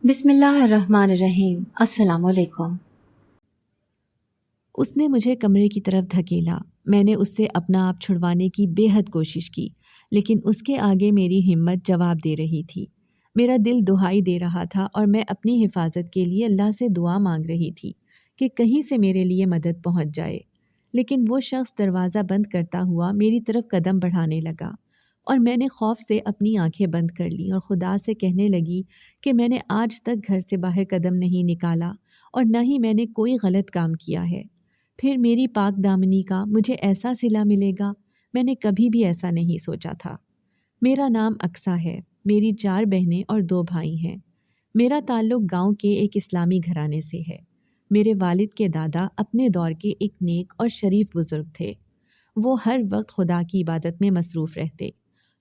بسم اللہ الرحمن الرحیم۔ السلام علیکم۔ اس نے مجھے کمرے کی طرف دھکیلا۔ میں نے اس سے اپنا آپ چھڑوانے کی بے حد کوشش کی، لیکن اس کے آگے میری ہمت جواب دے رہی تھی۔ میرا دل دہائی دے رہا تھا اور میں اپنی حفاظت کے لیے اللہ سے دعا مانگ رہی تھی کہ کہیں سے میرے لیے مدد پہنچ جائے۔ لیکن وہ شخص دروازہ بند کرتا ہوا میری طرف قدم بڑھانے لگا اور میں نے خوف سے اپنی آنکھیں بند کر لیں اور خدا سے کہنے لگی کہ میں نے آج تک گھر سے باہر قدم نہیں نکالا اور نہ ہی میں نے کوئی غلط کام کیا ہے۔ پھر میری پاک دامنی کا مجھے ایسا صلہ ملے گا، میں نے کبھی بھی ایسا نہیں سوچا تھا۔ میرا نام اقصیٰ ہے، میری 4 بہنیں اور 2 بھائی ہیں۔ میرا تعلق گاؤں کے ایک اسلامی گھرانے سے ہے۔ میرے والد کے دادا اپنے دور کے ایک نیک اور شریف بزرگ تھے۔ وہ ہر وقت خدا کی عبادت میں مصروف رہتے۔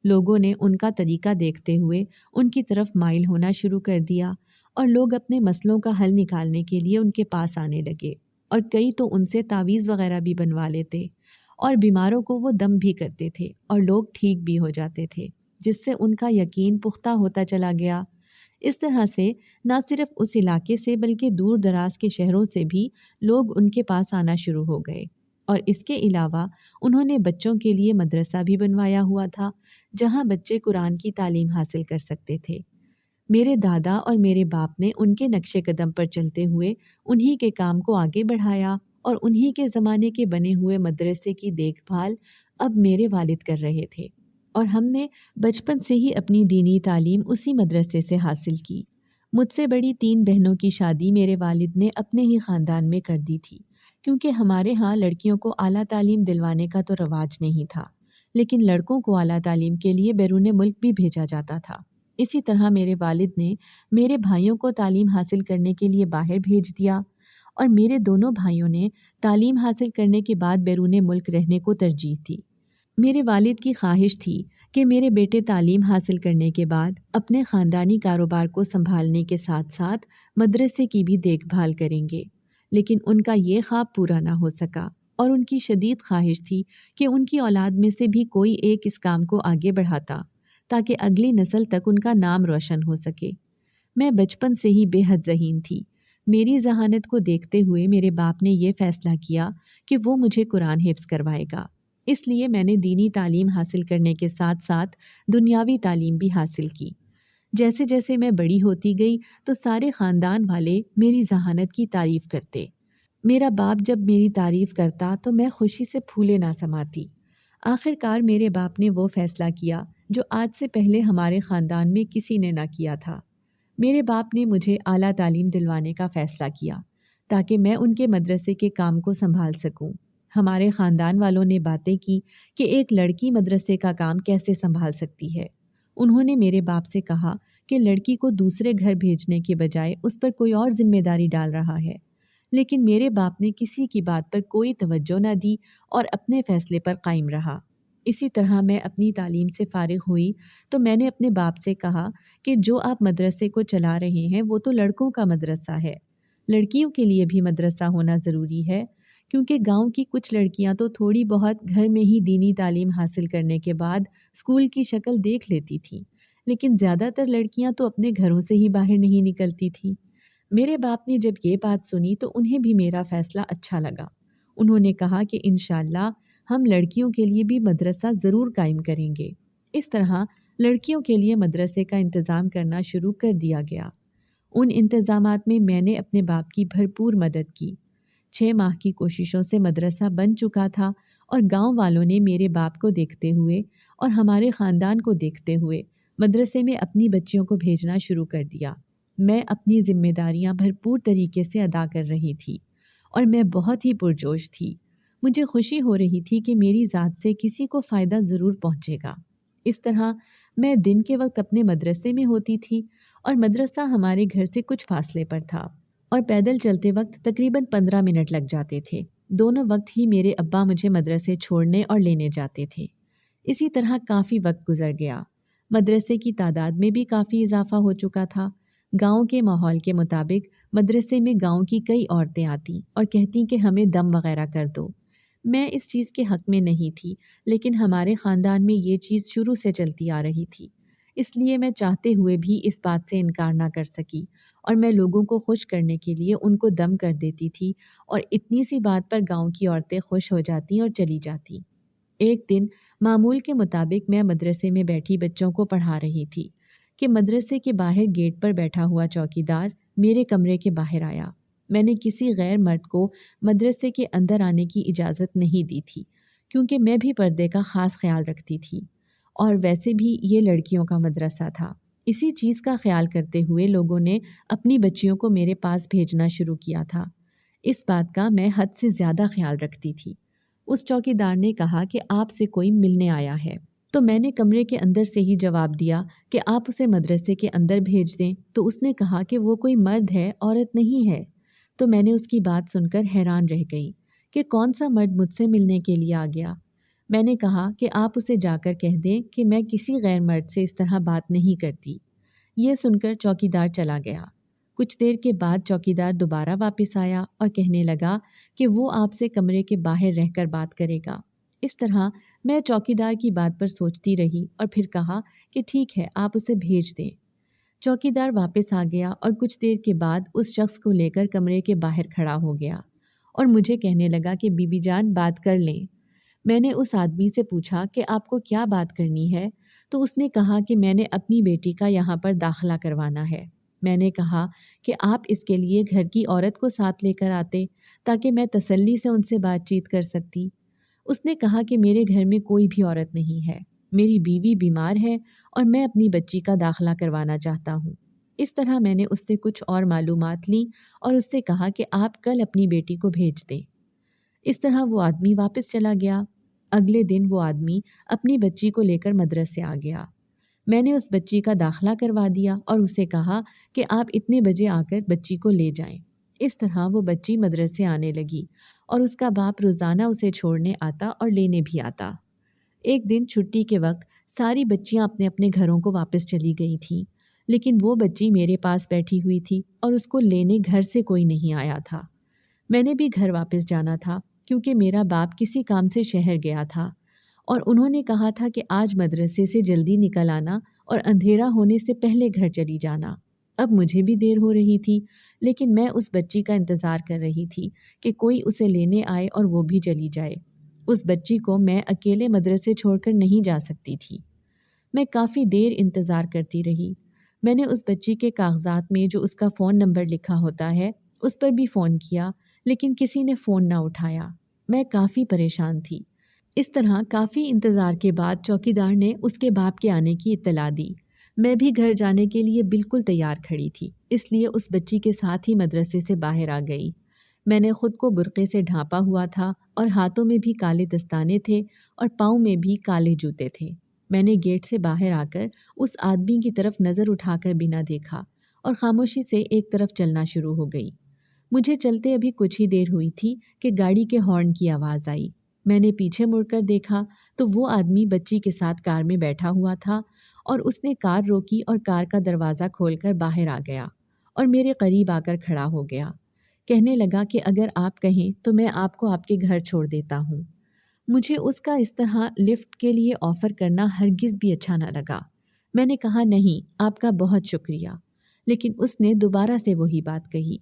لوگوں نے ان کا طریقہ دیکھتے ہوئے ان کی طرف مائل ہونا شروع کر دیا اور لوگ اپنے مسئلوں کا حل نکالنے کے لیے ان کے پاس آنے لگے، اور کئی تو ان سے تعویذ وغیرہ بھی بنوا لیتے اور بیماروں کو وہ دم بھی کرتے تھے اور لوگ ٹھیک بھی ہو جاتے تھے، جس سے ان کا یقین پختہ ہوتا چلا گیا۔ اس طرح سے نہ صرف اس علاقے سے بلکہ دور دراز کے شہروں سے بھی لوگ ان کے پاس آنا شروع ہو گئے، اور اس کے علاوہ انہوں نے بچوں کے لیے مدرسہ بھی بنوایا ہوا تھا جہاں بچے قرآن کی تعلیم حاصل کر سکتے تھے۔ میرے دادا اور میرے باپ نے ان کے نقش قدم پر چلتے ہوئے انہی کے کام کو آگے بڑھایا اور انہی کے زمانے کے بنے ہوئے مدرسے کی دیکھ بھال اب میرے والد کر رہے تھے، اور ہم نے بچپن سے ہی اپنی دینی تعلیم اسی مدرسے سے حاصل کی۔ مجھ سے بڑی 3 بہنوں کی شادی میرے والد نے اپنے ہی خاندان میں کر دی تھی، کیونکہ ہمارے ہاں لڑکیوں کو اعلیٰ تعلیم دلوانے کا تو رواج نہیں تھا، لیکن لڑکوں کو اعلیٰ تعلیم کے لیے بیرون ملک بھی بھیجا جاتا تھا۔ اسی طرح میرے والد نے میرے بھائیوں کو تعلیم حاصل کرنے کے لیے باہر بھیج دیا، اور میرے دونوں بھائیوں نے تعلیم حاصل کرنے کے بعد بیرون ملک رہنے کو ترجیح دی۔ میرے والد کی خواہش تھی کہ میرے بیٹے تعلیم حاصل کرنے کے بعد اپنے خاندانی کاروبار کو سنبھالنے کے ساتھ ساتھ مدرسے کی بھی دیکھ بھال کریں گے، لیکن ان کا یہ خواب پورا نہ ہو سکا، اور ان کی شدید خواہش تھی کہ ان کی اولاد میں سے بھی کوئی ایک اس کام کو آگے بڑھاتا تاکہ اگلی نسل تک ان کا نام روشن ہو سکے۔ میں بچپن سے ہی بے حد ذہین تھی۔ میری ذہانت کو دیکھتے ہوئے میرے باپ نے یہ فیصلہ کیا کہ وہ مجھے قرآن حفظ کروائے گا، اس لیے میں نے دینی تعلیم حاصل کرنے کے ساتھ ساتھ دنیاوی تعلیم بھی حاصل کی۔ جیسے جیسے میں بڑی ہوتی گئی تو سارے خاندان والے میری ذہانت کی تعریف کرتے۔ میرا باپ جب میری تعریف کرتا تو میں خوشی سے پھولے نہ سماتی۔ آخر کار میرے باپ نے وہ فیصلہ کیا جو آج سے پہلے ہمارے خاندان میں کسی نے نہ کیا تھا۔ میرے باپ نے مجھے اعلیٰ تعلیم دلوانے کا فیصلہ کیا تاکہ میں ان کے مدرسے کے کام کو سنبھال سکوں۔ ہمارے خاندان والوں نے باتیں کی کہ ایک لڑکی مدرسے کا کام کیسے سنبھال سکتی ہے۔ انہوں نے میرے باپ سے کہا کہ لڑکی کو دوسرے گھر بھیجنے کے بجائے اس پر کوئی اور ذمہ داری ڈال رہا ہے، لیکن میرے باپ نے کسی کی بات پر کوئی توجہ نہ دی اور اپنے فیصلے پر قائم رہا۔ اسی طرح میں اپنی تعلیم سے فارغ ہوئی تو میں نے اپنے باپ سے کہا کہ جو آپ مدرسے کو چلا رہے ہیں وہ تو لڑکوں کا مدرسہ ہے، لڑکیوں کے لیے بھی مدرسہ ہونا ضروری ہے، کیونکہ گاؤں کی کچھ لڑکیاں تو تھوڑی بہت گھر میں ہی دینی تعلیم حاصل کرنے کے بعد اسکول کی شکل دیکھ لیتی تھیں، لیکن زیادہ تر لڑکیاں تو اپنے گھروں سے ہی باہر نہیں نکلتی تھیں۔ میرے باپ نے جب یہ بات سنی تو انہیں بھی میرا فیصلہ اچھا لگا۔ انہوں نے کہا کہ انشاءاللہ ہم لڑکیوں کے لیے بھی مدرسہ ضرور قائم کریں گے۔ اس طرح لڑکیوں کے لیے مدرسے کا انتظام کرنا شروع کر دیا گیا۔ ان انتظامات میں نے اپنے باپ کی بھرپور مدد کی۔ 6 ماہ کی کوششوں سے مدرسہ بن چکا تھا، اور گاؤں والوں نے میرے باپ کو دیکھتے ہوئے اور ہمارے خاندان کو دیکھتے ہوئے مدرسے میں اپنی بچیوں کو بھیجنا شروع کر دیا۔ میں اپنی ذمہ داریاں بھرپور طریقے سے ادا کر رہی تھی، اور میں بہت ہی پرجوش تھی۔ مجھے خوشی ہو رہی تھی کہ میری ذات سے کسی کو فائدہ ضرور پہنچے گا۔ اس طرح میں دن کے وقت اپنے مدرسے میں ہوتی تھی، اور مدرسہ ہمارے گھر سے کچھ فاصلے پر تھا، اور پیدل چلتے وقت تقریباً 15 منٹ لگ جاتے تھے۔ دونوں وقت ہی میرے ابا مجھے مدرسے چھوڑنے اور لینے جاتے تھے۔ اسی طرح کافی وقت گزر گیا۔ مدرسے کی تعداد میں بھی کافی اضافہ ہو چکا تھا۔ گاؤں کے ماحول کے مطابق مدرسے میں گاؤں کی کئی عورتیں آتیں اور کہتیں کہ ہمیں دم وغیرہ کر دو۔ میں اس چیز کے حق میں نہیں تھی، لیکن ہمارے خاندان میں یہ چیز شروع سے چلتی آ رہی تھی، اس لیے میں چاہتے ہوئے بھی اس بات سے انکار نہ کر سکی اور میں لوگوں کو خوش کرنے کے لیے ان کو دم کر دیتی تھی اور اتنی سی بات پر گاؤں کی عورتیں خوش ہو جاتیں اور چلی جاتیں۔ ایک دن معمول کے مطابق میں مدرسے میں بیٹھی بچوں کو پڑھا رہی تھی کہ مدرسے کے باہر گیٹ پر بیٹھا ہوا چوکیدار میرے کمرے کے باہر آیا۔ میں نے کسی غیر مرد کو مدرسے کے اندر آنے کی اجازت نہیں دی تھی کیونکہ میں بھی پردے کا خاص خیال رکھتی تھی اور ویسے بھی یہ لڑکیوں کا مدرسہ تھا۔ اسی چیز کا خیال کرتے ہوئے لوگوں نے اپنی بچیوں کو میرے پاس بھیجنا شروع کیا تھا۔ اس بات کا میں حد سے زیادہ خیال رکھتی تھی۔ اس چوکیدار نے کہا کہ آپ سے کوئی ملنے آیا ہے، تو میں نے کمرے کے اندر سے ہی جواب دیا کہ آپ اسے مدرسے کے اندر بھیج دیں، تو اس نے کہا کہ وہ کوئی مرد ہے، عورت نہیں ہے۔ تو میں نے اس کی بات سن کر حیران رہ گئی کہ کون سا مرد مجھ سے ملنے کے لیے آ گیا۔ میں نے کہا کہ آپ اسے جا کر کہہ دیں کہ میں کسی غیر مرد سے اس طرح بات نہیں کرتی۔ یہ سن کر چوکیدار چلا گیا۔ کچھ دیر کے بعد چوکیدار دوبارہ واپس آیا اور کہنے لگا کہ وہ آپ سے کمرے کے باہر رہ کر بات کرے گا۔ اس طرح میں چوکیدار کی بات پر سوچتی رہی اور پھر کہا کہ ٹھیک ہے، آپ اسے بھیج دیں۔ چوکیدار واپس آ گیا اور کچھ دیر کے بعد اس شخص کو لے کر کمرے کے باہر کھڑا ہو گیا اور مجھے کہنے لگا کہ بی بی جان بات کر لیں۔ میں نے اس آدمی سے پوچھا کہ آپ کو کیا بات کرنی ہے، تو اس نے کہا کہ میں نے اپنی بیٹی کا یہاں پر داخلہ کروانا ہے۔ میں نے کہا کہ آپ اس کے لیے گھر کی عورت کو ساتھ لے کر آتے تاکہ میں تسلی سے ان سے بات چیت کر سکتی۔ اس نے کہا کہ میرے گھر میں کوئی بھی عورت نہیں ہے، میری بیوی بیمار ہے اور میں اپنی بچی کا داخلہ کروانا چاہتا ہوں۔ اس طرح میں نے اس سے کچھ اور معلومات لیں اور اس سے کہا کہ آپ کل اپنی بیٹی کو بھیج دیں۔ اس طرح وہ آدمی واپس چلا گیا۔ اگلے دن وہ آدمی اپنی بچی کو لے کر مدرسے آ گیا۔ میں نے اس بچی کا داخلہ کروا دیا اور اسے کہا کہ آپ اتنے بجے آ کر بچی کو لے جائیں۔ اس طرح وہ بچی مدرسے آنے لگی اور اس کا باپ روزانہ اسے چھوڑنے آتا اور لینے بھی آتا۔ ایک دن چھٹی کے وقت ساری بچیاں اپنے اپنے گھروں کو واپس چلی گئی تھیں، لیکن وہ بچی میرے پاس بیٹھی ہوئی تھی اور اس کو لینے گھر سے کوئی نہیں آیا تھا۔ میں نے بھی گھر واپس جانا تھا کیونکہ میرا باپ کسی کام سے شہر گیا تھا اور انہوں نے کہا تھا کہ آج مدرسے سے جلدی نکل آنا اور اندھیرا ہونے سے پہلے گھر چلی جانا۔ اب مجھے بھی دیر ہو رہی تھی، لیکن میں اس بچی کا انتظار کر رہی تھی کہ کوئی اسے لینے آئے اور وہ بھی چلی جائے۔ اس بچی کو میں اکیلے مدرسے چھوڑ کر نہیں جا سکتی تھی۔ میں کافی دیر انتظار کرتی رہی۔ میں نے اس بچی کے کاغذات میں جو اس کا فون نمبر لکھا ہوتا ہے اس پر بھی فون کیا، لیکن کسی نے فون نہ اٹھایا۔ میں کافی پریشان تھی۔ اس طرح کافی انتظار کے بعد چوکیدار نے اس کے باپ کے آنے کی اطلاع دی۔ میں بھی گھر جانے کے لیے بالکل تیار کھڑی تھی، اس لیے اس بچی کے ساتھ ہی مدرسے سے باہر آ گئی۔ میں نے خود کو برقعے سے ڈھانپا ہوا تھا اور ہاتھوں میں بھی کالے دستانے تھے اور پاؤں میں بھی کالے جوتے تھے۔ میں نے گیٹ سے باہر آ کر اس آدمی کی طرف نظر اٹھا کر بھی نہ دیکھا اور خاموشی سے ایک طرف چلنا شروع ہو گئی۔ مجھے چلتے ابھی کچھ ہی دیر ہوئی تھی کہ گاڑی کے ہارن کی آواز آئی۔ میں نے پیچھے مڑ کر دیکھا تو وہ آدمی بچی کے ساتھ کار میں بیٹھا ہوا تھا اور اس نے کار روکی اور کار کا دروازہ کھول کر باہر آ گیا اور میرے قریب آ کر کھڑا ہو گیا۔ کہنے لگا کہ اگر آپ کہیں تو میں آپ کو آپ کے گھر چھوڑ دیتا ہوں۔ مجھے اس کا اس طرح لفٹ کے لیے آفر کرنا ہرگز بھی اچھا نہ لگا۔ میں نے کہا نہیں، آپ کا بہت شکریہ، لیکن اس نے دوبارہ سے وہی بات کہی۔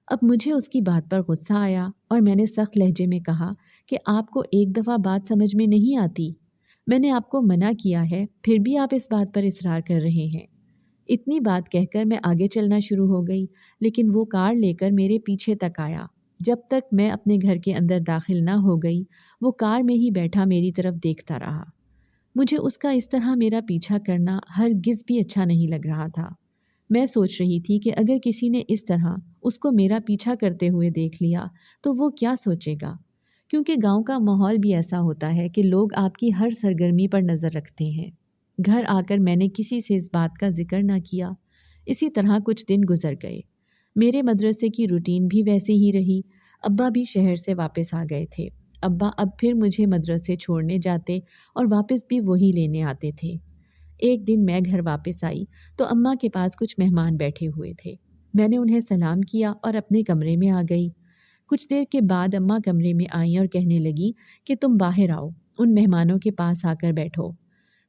اب مجھے اس کی بات پر غصہ آیا اور میں نے سخت لہجے میں کہا کہ آپ کو ایک دفعہ بات سمجھ میں نہیں آتی؟ میں نے آپ کو منع کیا ہے، پھر بھی آپ اس بات پر اصرار کر رہے ہیں۔ اتنی بات کہہ کر میں آگے چلنا شروع ہو گئی، لیکن وہ کار لے کر میرے پیچھے تک آیا۔ جب تک میں اپنے گھر کے اندر داخل نہ ہو گئی، وہ کار میں ہی بیٹھا میری طرف دیکھتا رہا۔ مجھے اس کا اس طرح میرا پیچھا کرنا ہرگز بھی اچھا نہیں لگ رہا تھا۔ میں سوچ رہی تھی کہ اگر کسی نے اس طرح اس کو میرا پیچھا کرتے ہوئے دیکھ لیا تو وہ کیا سوچے گا، کیونکہ گاؤں کا ماحول بھی ایسا ہوتا ہے کہ لوگ آپ کی ہر سرگرمی پر نظر رکھتے ہیں۔ گھر آ کر میں نے کسی سے اس بات کا ذکر نہ کیا۔ اسی طرح کچھ دن گزر گئے۔ میرے مدرسے کی روٹین بھی ویسے ہی رہی۔ ابا بھی شہر سے واپس آ گئے تھے۔ ابا اب پھر مجھے مدرسے چھوڑنے جاتے اور واپس بھی وہی لینے آتے تھے۔ ایک دن میں گھر واپس آئی تو اماں کے پاس کچھ مہمان بیٹھے ہوئے تھے۔ میں نے انہیں سلام کیا اور اپنے کمرے میں آ گئی۔ کچھ دیر کے بعد اماں کمرے میں آئیں اور کہنے لگی کہ تم باہر آؤ، ان مہمانوں کے پاس آ کر بیٹھو۔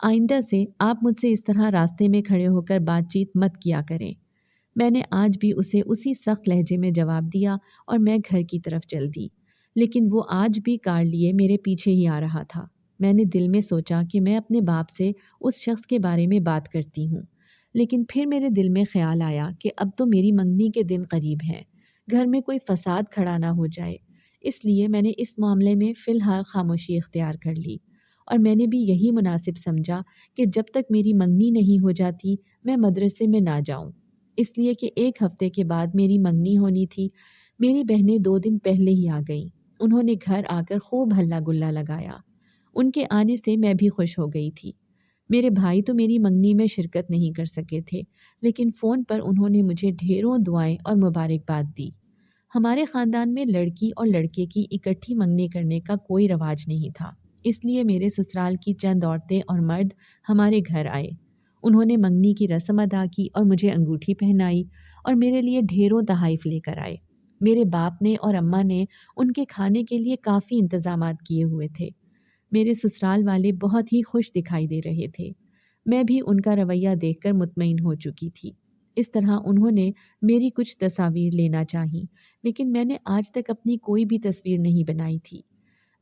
آئندہ سے آپ مجھ سے اس طرح راستے میں کھڑے ہو کر بات چیت مت کیا کریں۔ میں نے آج بھی اسے اسی سخت لہجے میں جواب دیا اور میں گھر کی طرف چل دی، لیکن وہ آج بھی کار لیے میرے پیچھے ہی آ رہا تھا۔ میں نے دل میں سوچا کہ میں اپنے باپ سے اس شخص کے بارے میں بات کرتی ہوں، لیکن پھر میرے دل میں خیال آیا کہ اب تو میری منگنی کے دن قریب ہیں، گھر میں کوئی فساد کھڑا نہ ہو جائے، اس لیے میں نے اس معاملے میں فی الحال خاموشی اختیار کر لی، اور میں نے بھی یہی مناسب سمجھا کہ جب تک میری منگنی نہیں ہو جاتی میں مدرسے میں نہ جاؤں، اس لیے کہ ایک ہفتے کے بعد میری منگنی ہونی تھی۔ میری بہنیں 2 دن پہلے ہی آ گئیں، انہوں نے گھر آ کر خوب ہلا گلا لگایا۔ ان کے آنے سے میں بھی خوش ہو گئی تھی۔ میرے بھائی تو میری منگنی میں شرکت نہیں کر سکے تھے، لیکن فون پر انہوں نے مجھے ڈھیروں دعائیں اور مبارکباد دی۔ ہمارے خاندان میں لڑکی اور لڑکے کی اکٹھی منگنی کرنے کا کوئی رواج نہیں تھا، اس لیے میرے سسرال کی چند عورتیں اور مرد ہمارے گھر آئے۔ انہوں نے منگنی کی رسم ادا کی اور مجھے انگوٹھی پہنائی اور میرے لیے ڈھیروں تحائف لے کر آئے۔ میرے باپ نے اور اماں نے ان کے کھانے کے لیے کافی انتظامات کیے ہوئے تھے۔ میرے سسرال والے بہت ہی خوش دکھائی دے رہے تھے۔ میں بھی ان کا رویہ دیکھ کر مطمئن ہو چکی تھی۔ اس طرح انہوں نے میری کچھ تصاویر لینا چاہی، لیکن میں نے آج تک اپنی کوئی بھی تصویر نہیں بنائی تھی۔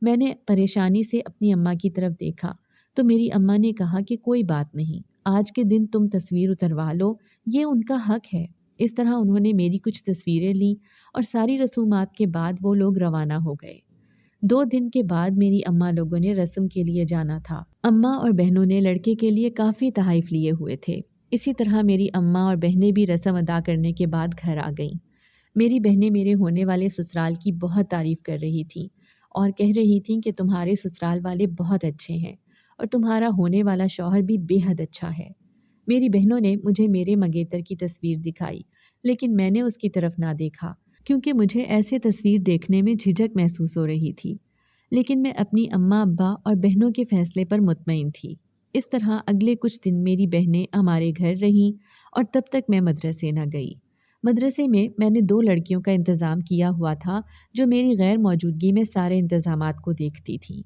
میں نے پریشانی سے اپنی اماں کی طرف دیکھا تو میری اماں نے کہا کہ کوئی بات نہیں، آج کے دن تم تصویر اتروا لو، یہ ان کا حق ہے۔ اس طرح انہوں نے میری کچھ تصویریں لیں اور ساری رسومات کے بعد وہ لوگ روانہ ہو گئے۔ 2 دن کے بعد میری اماں لوگوں نے رسم کے لیے جانا تھا۔ اماں اور بہنوں نے لڑکے کے لیے کافی تحائف لیے ہوئے تھے۔ اسی طرح میری اماں اور بہنیں بھی رسم ادا کرنے کے بعد گھر آ گئیں۔ میری بہنیں میرے ہونے والے سسرال کی بہت تعریف کر رہی تھیں اور کہہ رہی تھیں کہ تمہارے سسرال والے بہت اچھے ہیں اور تمہارا ہونے والا شوہر بھی بے حد اچھا ہے۔ میری بہنوں نے مجھے میرے منگیتر کی تصویر دکھائی، لیکن میں نے اس کی طرف نہ دیکھا کیونکہ مجھے ایسے تصویر دیکھنے میں جھجک محسوس ہو رہی تھی، لیکن میں اپنی اماں ابا اور بہنوں کے فیصلے پر مطمئن تھی۔ اس طرح اگلے کچھ دن میری بہنیں ہمارے گھر رہیں اور تب تک میں مدرسے نہ گئی۔ مدرسے میں نے 2 لڑکیوں کا انتظام کیا ہوا تھا جو میری غیر موجودگی میں سارے انتظامات کو دیکھتی تھیں۔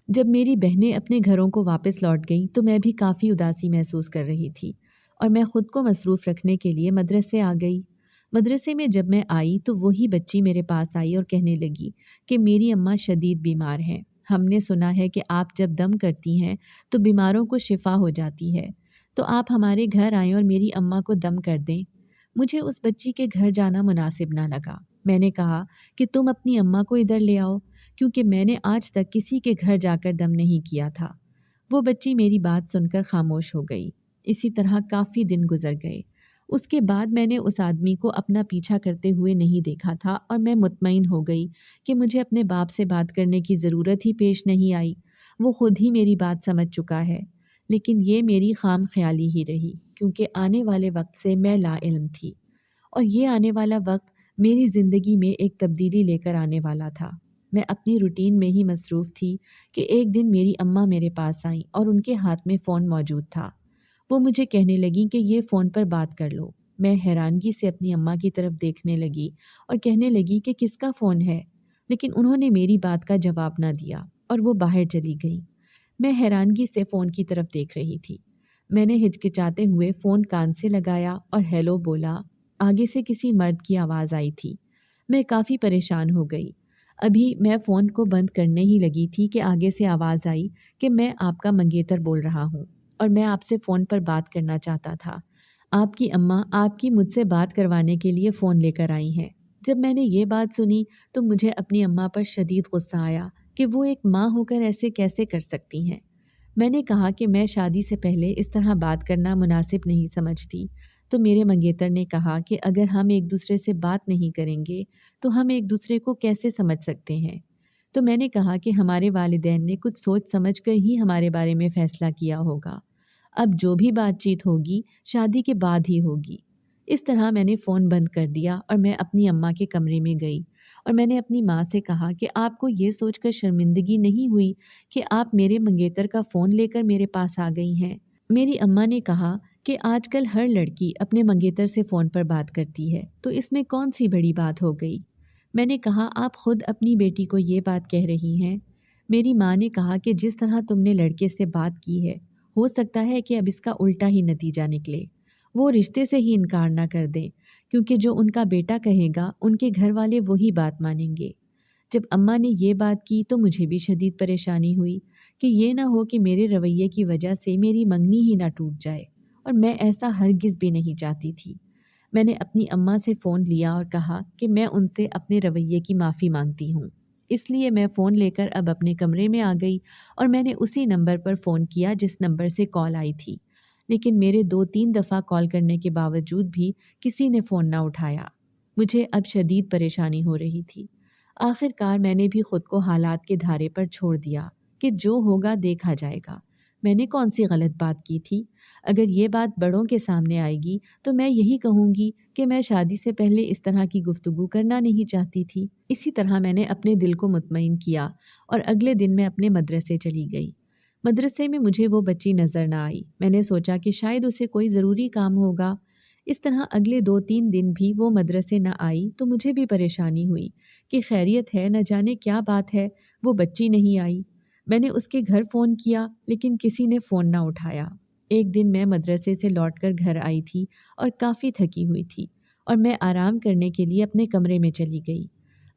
جب میری بہنیں اپنے گھروں کو واپس لوٹ گئیں تو میں بھی کافی اداسی محسوس کر رہی تھی اور میں خود کو مصروف رکھنے کے لیے مدرسے آ گئی۔ مدرسے میں جب میں آئی تو وہی بچی میرے پاس آئی اور کہنے لگی کہ میری اماں شدید بیمار ہیں، ہم نے سنا ہے کہ آپ جب دم کرتی ہیں تو بیماروں کو شفا ہو جاتی ہے، تو آپ ہمارے گھر آئیں اور میری اماں کو دم کر دیں۔ مجھے اس بچی کے گھر جانا مناسب نہ لگا۔ میں نے کہا کہ تم اپنی اماں کو ادھر لے آؤ، کیونکہ میں نے آج تک کسی کے گھر جا کر دم نہیں کیا تھا۔ وہ بچی میری بات سن کر خاموش ہو گئی۔ اسی طرح کافی دن گزر گئے۔ اس کے بعد میں نے اس آدمی کو اپنا پیچھا کرتے ہوئے نہیں دیکھا تھا اور میں مطمئن ہو گئی کہ مجھے اپنے باپ سے بات کرنے کی ضرورت ہی پیش نہیں آئی، وہ خود ہی میری بات سمجھ چکا ہے۔ لیکن یہ میری خام خیالی ہی رہی، کیونکہ آنے والے وقت سے میں لا علم تھی، اور یہ آنے والا وقت میری زندگی میں ایک تبدیلی لے کر آنے والا تھا۔ میں اپنی روٹین میں ہی مصروف تھی کہ ایک دن میری اماں میرے پاس آئیں اور ان کے ہاتھ میں فون موجود تھا۔ وہ مجھے کہنے لگیں کہ یہ فون پر بات کر لو۔ میں حیرانگی سے اپنی اماں کی طرف دیکھنے لگی اور کہنے لگی کہ کس کا فون ہے، لیکن انہوں نے میری بات کا جواب نہ دیا اور وہ باہر چلی گئیں۔ میں حیرانگی سے فون کی طرف دیکھ رہی تھی۔ میں نے ہچکچاتے ہوئے فون کان سے لگایا اور ہیلو بولا۔ آگے سے کسی مرد کی آواز آئی تھی۔ میں کافی پریشان ہو گئی۔ ابھی میں فون کو بند کرنے ہی لگی تھی کہ آگے سے آواز آئی کہ میں آپ کا منگیتر بول رہا ہوں اور میں آپ سے فون پر بات کرنا چاہتا تھا۔ آپ کی اماں آپ کی مجھ سے بات کروانے کے لیے فون لے کر آئی ہیں۔ جب میں نے یہ بات سنی تو مجھے اپنی اماں پر شدید غصہ آیا کہ وہ ایک ماں ہو کر ایسے کیسے کر سکتی ہیں۔ میں نے کہا کہ میں شادی سے پہلے اس طرح بات کرنا مناسب نہیں سمجھتی، تو میرے منگیتر نے کہا کہ اگر ہم ایک دوسرے سے بات نہیں کریں گے تو ہم ایک دوسرے کو کیسے سمجھ سکتے ہیں؟ تو میں نے کہا کہ ہمارے والدین نے کچھ سوچ سمجھ کر ہی ہمارے بارے میں فیصلہ کیا ہوگا، اب جو بھی بات چیت ہوگی شادی کے بعد ہی ہوگی۔ اس طرح میں نے فون بند کر دیا اور میں اپنی اماں کے کمرے میں گئی اور میں نے اپنی ماں سے کہا کہ آپ کو یہ سوچ کر شرمندگی نہیں ہوئی کہ آپ میرے منگیتر کا فون لے کر میرے پاس آ گئی ہیں؟ میری اماں نے کہا کہ آج کل ہر لڑکی اپنے منگیتر سے فون پر بات کرتی ہے، تو اس میں کون سی بڑی بات ہو گئی؟ میں نے کہا آپ خود اپنی بیٹی کو یہ بات کہہ رہی ہیں۔ میری ماں نے کہا کہ جس طرح تم نے لڑکے سے بات کی ہے ہو سکتا ہے کہ اب اس کا الٹا ہی نتیجہ نکلے، وہ رشتے سے ہی انکار نہ کر دیں، کیونکہ جو ان کا بیٹا کہے گا ان کے گھر والے وہی بات مانیں گے۔ جب اماں نے یہ بات کی تو مجھے بھی شدید پریشانی ہوئی کہ یہ نہ ہو کہ میرے رویے کی وجہ سے میری منگنی ہی نہ ٹوٹ جائے، اور میں ایسا ہرگز بھی نہیں چاہتی تھی۔ میں نے اپنی اماں سے فون لیا اور کہا کہ میں ان سے اپنے رویے کی معافی مانگتی ہوں۔ اس لیے میں فون لے کر اب اپنے کمرے میں آ گئی اور میں نے اسی نمبر پر فون کیا جس نمبر سے کال آئی تھی، لیکن میرے 2-3 دفعہ کال کرنے کے باوجود بھی کسی نے فون نہ اٹھایا۔ مجھے اب شدید پریشانی ہو رہی تھی۔ آخر کار میں نے بھی خود کو حالات کے دھارے پر چھوڑ دیا کہ جو ہوگا دیکھا جائے گا۔ میں نے کون سی غلط بات کی تھی؟ اگر یہ بات بڑوں کے سامنے آئے گی تو میں یہی کہوں گی کہ میں شادی سے پہلے اس طرح کی گفتگو کرنا نہیں چاہتی تھی۔ اسی طرح میں نے اپنے دل کو مطمئن کیا اور اگلے دن میں اپنے مدرسے چلی گئی۔ مدرسے میں مجھے وہ بچی نظر نہ آئی۔ میں نے سوچا کہ شاید اسے کوئی ضروری کام ہوگا۔ اس طرح اگلے 2-3 دن بھی وہ مدرسے نہ آئی تو مجھے بھی پریشانی ہوئی کہ خیریت ہے، نہ جانے کیا بات ہے، وہ بچی نہیں آئی۔ میں نے اس کے گھر فون کیا لیکن کسی نے فون نہ اٹھایا۔ ایک دن میں مدرسے سے لوٹ کر گھر آئی تھی اور کافی تھکی ہوئی تھی، اور میں آرام کرنے کے لیے اپنے کمرے میں چلی گئی۔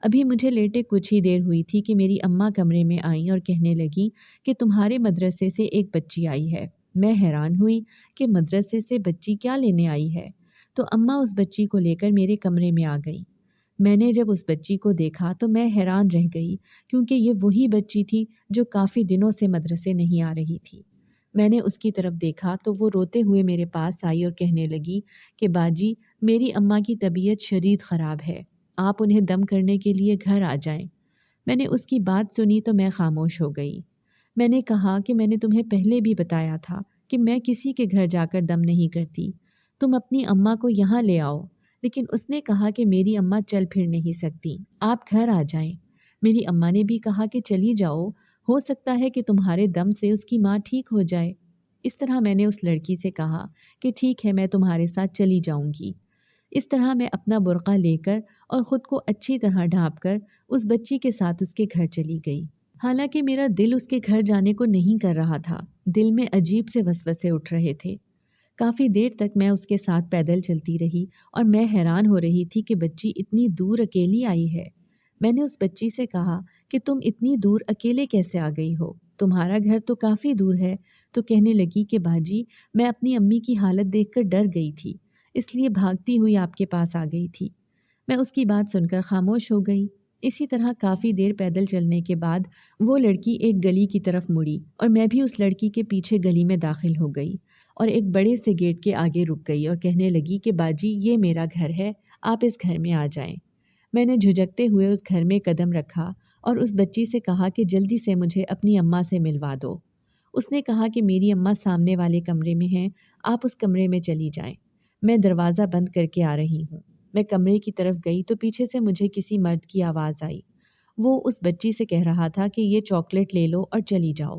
ابھی مجھے لیٹے کچھ ہی دیر ہوئی تھی کہ میری اماں کمرے میں آئیں اور کہنے لگیں کہ تمہارے مدرسے سے ایک بچی آئی ہے۔ میں حیران ہوئی کہ مدرسے سے بچی کیا لینے آئی ہے، تو اماں اس بچی کو لے کر میرے کمرے میں آ گئی۔ میں نے جب اس بچی کو دیکھا تو میں حیران رہ گئی، کیونکہ یہ وہی بچی تھی جو کافی دنوں سے مدرسے نہیں آ رہی تھی۔ میں نے اس کی طرف دیکھا تو وہ روتے ہوئے میرے پاس آئی اور کہنے لگی کہ باجی، میری اماں کی طبیعت شدید خراب ہے، آپ انہیں دم کرنے کے لیے گھر آ جائیں۔ میں نے اس کی بات سنی تو میں خاموش ہو گئی۔ میں نے کہا کہ میں نے تمہیں پہلے بھی بتایا تھا کہ میں کسی کے گھر جا کر دم نہیں کرتی، تم اپنی اماں کو یہاں لے آؤ۔ لیکن اس نے کہا کہ میری اماں چل پھر نہیں سکتی، آپ گھر آ جائیں۔ میری اماں نے بھی کہا کہ چلی جاؤ، ہو سکتا ہے کہ تمہارے دم سے اس کی ماں ٹھیک ہو جائے۔ اس طرح میں نے اس لڑکی سے کہا کہ ٹھیک ہے، میں تمہارے ساتھ چلی جاؤں گی۔ اس طرح میں اپنا برقع لے کر اور خود کو اچھی طرح ڈھانپ کر اس بچی کے ساتھ اس کے گھر چلی گئی۔ حالانکہ میرا دل اس کے گھر جانے کو نہیں کر رہا تھا، دل میں عجیب سے وسوسے اٹھ رہے تھے۔ کافی دیر تک میں اس کے ساتھ پیدل چلتی رہی اور میں حیران ہو رہی تھی کہ بچی اتنی دور اکیلی آئی ہے۔ میں نے اس بچی سے کہا کہ تم اتنی دور اکیلے کیسے آ گئی ہو؟ تمہارا گھر تو کافی دور ہے۔ تو کہنے لگی کہ باجی، میں اپنی امی کی حالت دیکھ کر ڈر گئی تھی، اس لیے بھاگتی ہوئی آپ کے پاس آ گئی تھی۔ میں اس کی بات سن کر خاموش ہو گئی۔ اسی طرح کافی دیر پیدل چلنے کے بعد وہ لڑکی ایک گلی کی طرف مڑی اور میں بھی اس لڑکی کے پیچھے گلی میں داخل ہو گئی اور ایک بڑے سے گیٹ کے آگے رک گئی اور کہنے لگی کہ باجی، یہ میرا گھر ہے، آپ اس گھر میں آ جائیں۔ میں نے جھجکتے ہوئے اس گھر میں قدم رکھا اور اس بچی سے کہا کہ جلدی سے مجھے اپنی اماں سے ملوا دو۔ اس نے کہا کہ میری اماں سامنے والے کمرے میں ہیں، آپ اس کمرے میں چلی جائیں، میں دروازہ بند کر کے آ رہی ہوں۔ میں کمرے کی طرف گئی تو پیچھے سے مجھے کسی مرد کی آواز آئی۔ وہ اس بچی سے کہہ رہا تھا کہ یہ چاکلیٹ لے لو اور چلی جاؤ۔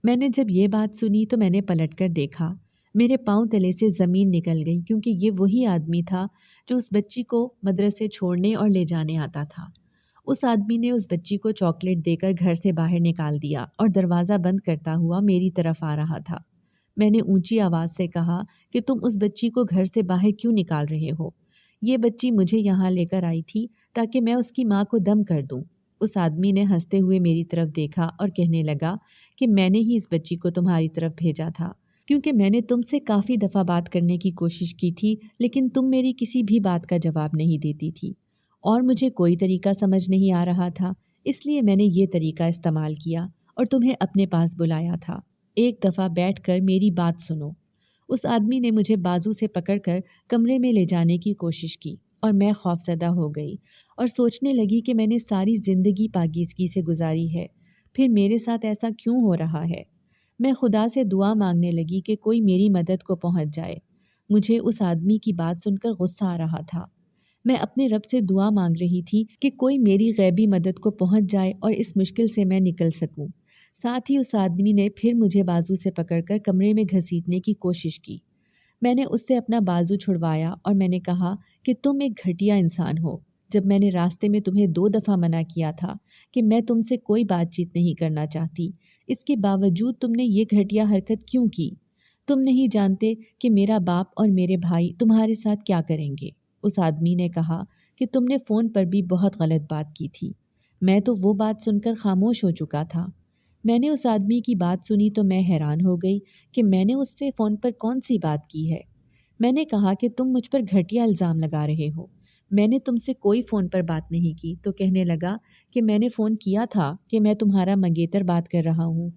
میں نے جب یہ بات سنی تو میں نے پلٹ کر دیکھا، میرے پاؤں تلے سے زمین نکل گئی، کیونکہ یہ وہی آدمی تھا جو اس بچی کو مدرسے چھوڑنے اور لے جانے آتا تھا۔ اس آدمی نے اس بچی کو چاکلیٹ دے کر گھر سے باہر نکال دیا اور دروازہ بند کرتا ہوا میری طرف آ رہا تھا۔ میں نے اونچی آواز سے کہا کہ تم اس بچی کو گھر سے باہر کیوں نکال رہے ہو؟ یہ بچی مجھے یہاں لے کر آئی تھی تاکہ میں اس کی ماں کو دم کر دوں۔ اس آدمی نے ہنستے ہوئے میری طرف دیکھا اور کہنے لگا کہ میں نے ہی اس بچی کو تمہاری طرف بھیجا تھا، کیونکہ میں نے تم سے کافی دفعہ بات کرنے کی کوشش کی تھی، لیکن تم میری کسی بھی بات کا جواب نہیں دیتی تھی اور مجھے کوئی طریقہ سمجھ نہیں آ رہا تھا، اس لیے میں نے یہ طریقہ استعمال کیا اور تمہیں اپنے پاس بلایا تھا۔ ایک دفعہ بیٹھ کر میری بات سنو۔ اس آدمی نے مجھے بازو سے پکڑ کر کمرے میں لے جانے کی کوشش کی اور میں خوفزدہ ہو گئی اور سوچنے لگی کہ میں نے ساری زندگی پاکیزگی سے گزاری ہے، پھر میرے ساتھ ایسا کیوں ہو رہا ہے؟ میں خدا سے دعا مانگنے لگی کہ کوئی میری مدد کو پہنچ جائے۔ مجھے اس آدمی کی بات سن کر غصہ آ رہا تھا۔ میں اپنے رب سے دعا مانگ رہی تھی کہ کوئی میری غیبی مدد کو پہنچ جائے اور اس مشکل سے میں نکل سکوں۔ ساتھ ہی اس آدمی نے پھر مجھے بازو سے پکڑ کر کمرے میں گھسیٹنے کی کوشش کی۔ میں نے اس سے اپنا بازو چھڑوایا اور میں نے کہا کہ تم ایک گھٹیا انسان ہو، جب میں نے راستے میں تمہیں 2 دفعہ منع کیا تھا کہ میں تم سے کوئی بات چیت نہیں کرنا چاہتی، اس کے باوجود تم نے یہ گھٹیا حرکت کیوں کی؟ تم نہیں جانتے کہ میرا باپ اور میرے بھائی تمہارے ساتھ کیا کریں گے۔ اس آدمی نے کہا کہ تم نے فون پر بھی بہت غلط بات کی تھی۔ میں تو وہ بات سن کر خاموش ہو چکا تھا۔ میں نے اس آدمی کی بات سنی تو میں حیران ہو گئی کہ میں نے اس سے فون پر کون سی بات کی ہے۔ میں نے کہا کہ تم مجھ پر گھٹیا الزام لگا رہے ہو، میں نے تم سے کوئی فون پر بات نہیں کی۔ تو کہنے لگا کہ میں نے فون کیا تھا کہ میں تمہارا منگیتر بات کر رہا ہوں۔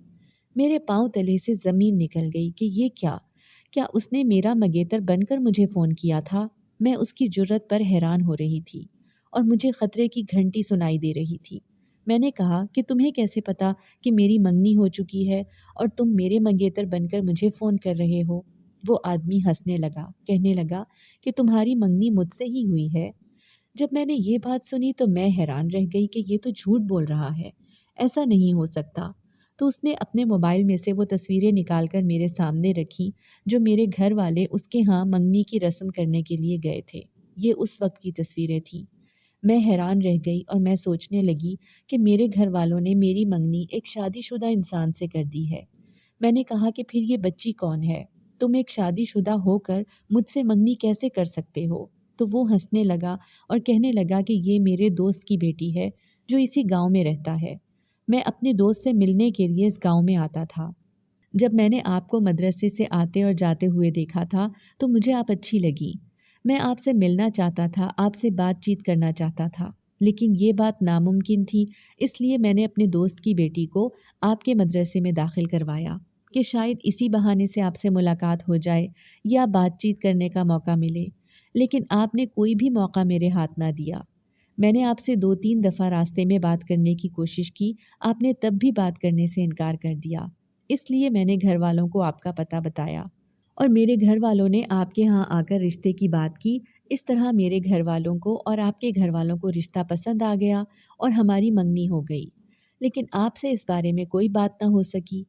میرے پاؤں تلے سے زمین نکل گئی کہ یہ کیا اس نے میرا منگیتر بن کر مجھے فون کیا تھا؟ میں اس کی جرت پر حیران ہو رہی تھی اور مجھے خطرے کی گھنٹی سنائی دے رہی تھی۔ میں نے کہا کہ تمہیں کیسے پتا کہ میری منگنی ہو چکی ہے اور تم میرے منگیتر بن کر مجھے فون کر رہے ہو؟ وہ آدمی ہنسنے لگا، کہنے لگا کہ تمہاری منگنی مجھ سے ہی ہوئی ہے۔ جب میں نے یہ بات سنی تو میں حیران رہ گئی کہ یہ تو جھوٹ بول رہا ہے، ایسا نہیں ہو سکتا۔ تو اس نے اپنے موبائل میں سے وہ تصویریں نکال کر میرے سامنے رکھی جو میرے گھر والے اس کے ہاں منگنی کی رسم کرنے کے لیے گئے تھے۔ یہ اس وقت کی تصویریں تھیں۔ میں حیران رہ گئی اور میں سوچنے لگی کہ میرے گھر والوں نے میری منگنی ایک شادی شدہ انسان سے کر دی ہے۔ میں نے کہا کہ پھر یہ بچی کون ہے؟ تم ایک شادی شدہ ہو کر مجھ سے منگنی کیسے کر سکتے ہو؟ تو وہ ہنسنے لگا اور کہنے لگا کہ یہ میرے دوست کی بیٹی ہے جو اسی گاؤں میں رہتا ہے۔ میں اپنے دوست سے ملنے کے لیے اس گاؤں میں آتا تھا۔ جب میں نے آپ کو مدرسے سے آتے اور جاتے ہوئے دیکھا تھا تو مجھے آپ اچھی لگی۔ میں آپ سے ملنا چاہتا تھا، آپ سے بات چیت کرنا چاہتا تھا، لیکن یہ بات ناممکن تھی۔ اس لیے میں نے اپنے دوست کی بیٹی کو آپ کے مدرسے میں داخل کروایا کہ شاید اسی بہانے سے آپ سے ملاقات ہو جائے یا بات چیت کرنے کا موقع ملے، لیکن آپ نے کوئی بھی موقع میرے ہاتھ نہ دیا۔ میں نے آپ سے 2-3 دفعہ راستے میں بات کرنے کی کوشش کی، آپ نے تب بھی بات کرنے سے انکار کر دیا۔ اس لیے میں نے گھر والوں کو آپ کا پتہ بتایا اور میرے گھر والوں نے آپ کے ہاں آ کر رشتے کی بات کی۔ اس طرح میرے گھر والوں کو اور آپ کے گھر والوں کو رشتہ پسند آ گیا اور ہماری منگنی ہو گئی، لیکن آپ سے اس بارے میں کوئی بات نہ ہو سکی۔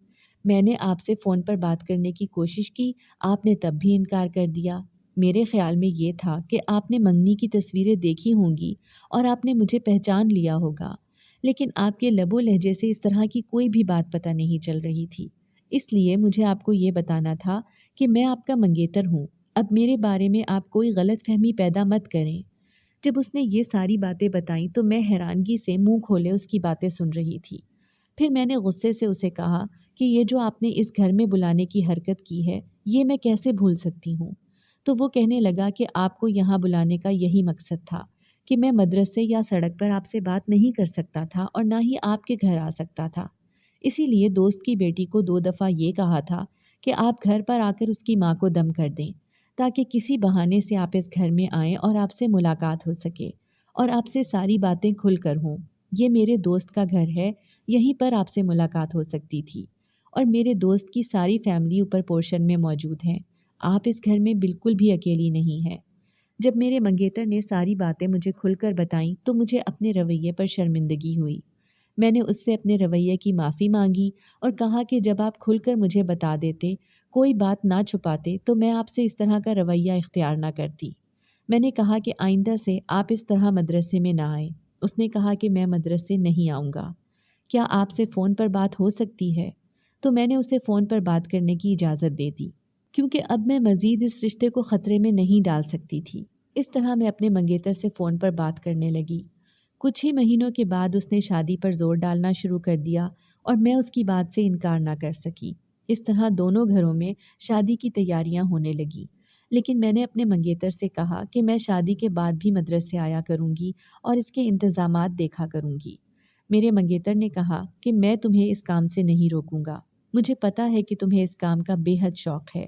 میں نے آپ سے فون پر بات کرنے کی کوشش کی، آپ نے تب بھی انکار کر دیا۔ میرے خیال میں یہ تھا کہ آپ نے منگنی کی تصویریں دیکھی ہوں گی اور آپ نے مجھے پہچان لیا ہوگا، لیکن آپ کے لب و لہجے سے اس طرح کی کوئی بھی بات پتہ نہیں چل رہی تھی۔ اس لیے مجھے آپ کو یہ بتانا تھا کہ میں آپ کا منگیتر ہوں۔ اب میرے بارے میں آپ کوئی غلط فہمی پیدا مت کریں۔ جب اس نے یہ ساری باتیں بتائیں تو میں حیرانگی سے منہ کھولے اس کی باتیں سن رہی تھی۔ پھر میں نے غصے سے اسے کہا کہ یہ جو آپ نے اس گھر میں بلانے کی حرکت کی ہے، یہ میں کیسے بھول سکتی ہوں؟ تو وہ کہنے لگا کہ آپ کو یہاں بلانے کا یہی مقصد تھا کہ میں مدرسے یا سڑک پر آپ سے بات نہیں کر سکتا تھا اور نہ ہی آپ کے گھر آ سکتا تھا۔ اسی لیے دوست کی بیٹی کو 2 دفعہ یہ کہا تھا کہ آپ گھر پر آ کر اس کی ماں کو دم کر دیں تاکہ کسی بہانے سے آپ اس گھر میں آئیں اور آپ سے ملاقات ہو سکے اور آپ سے ساری باتیں کھل کر ہوں۔ یہ میرے دوست کا گھر ہے، یہیں پر آپ سے ملاقات ہو سکتی تھی، اور میرے دوست کی ساری فیملی اوپر پورشن میں موجود ہیں۔ آپ اس گھر میں بالکل بھی اکیلی نہیں ہیں۔ جب میرے منگیتر نے ساری باتیں مجھے کھل کر بتائیں تو مجھے اپنے رویے پر شرمندگی ہوئی۔ میں نے اس سے اپنے رویے کی معافی مانگی اور کہا کہ جب آپ کھل کر مجھے بتا دیتے، کوئی بات نہ چھپاتے، تو میں آپ سے اس طرح کا رویہ اختیار نہ کرتی۔ میں نے کہا کہ آئندہ سے آپ اس طرح مدرسے میں نہ آئیں۔ اس نے کہا کہ میں مدرسے نہیں آؤں گا۔ کیا آپ سے فون پر بات ہو سکتی ہے؟ تو میں نے اسے فون پر بات کرنے کی اجازت دے دی، کیونکہ اب میں مزید اس رشتے کو خطرے میں نہیں ڈال سکتی تھی۔ اس طرح میں اپنے منگیتر سے فون پر بات کرنے لگی۔ کچھ ہی مہینوں کے بعد اس نے شادی پر زور ڈالنا شروع کر دیا اور میں اس کی بات سے انکار نہ کر سکی۔ اس طرح دونوں گھروں میں شادی کی تیاریاں ہونے لگی، لیکن میں نے اپنے منگیتر سے کہا کہ میں شادی کے بعد بھی مدرسے آیا کروں گی اور اس کے انتظامات دیکھا کروں گی۔ میرے منگیتر نے کہا کہ میں تمہیں اس کام سے نہیں روکوں گا، مجھے پتہ ہے کہ تمہیں اس کام کا بے حد شوق ہے۔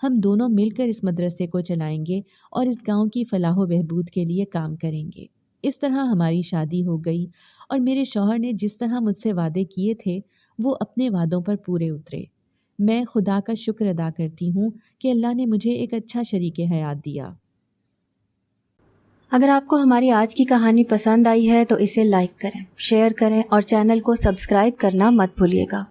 ہم دونوں مل کر اس مدرسے کو چلائیں گے اور اس گاؤں کی فلاح و بہبود کے لیے کام کریں گے۔ اس طرح ہماری شادی ہو گئی اور میرے شوہر نے جس طرح مجھ سے وعدے کیے تھے وہ اپنے وعدوں پر پورے اترے۔ میں خدا کا شکر ادا کرتی ہوں کہ اللہ نے مجھے ایک اچھا شریک حیات دیا۔ اگر آپ کو ہماری آج کی کہانی پسند آئی ہے تو اسے لائک کریں، شیئر کریں اور چینل کو سبسکرائب کرنا مت بھولیے گا۔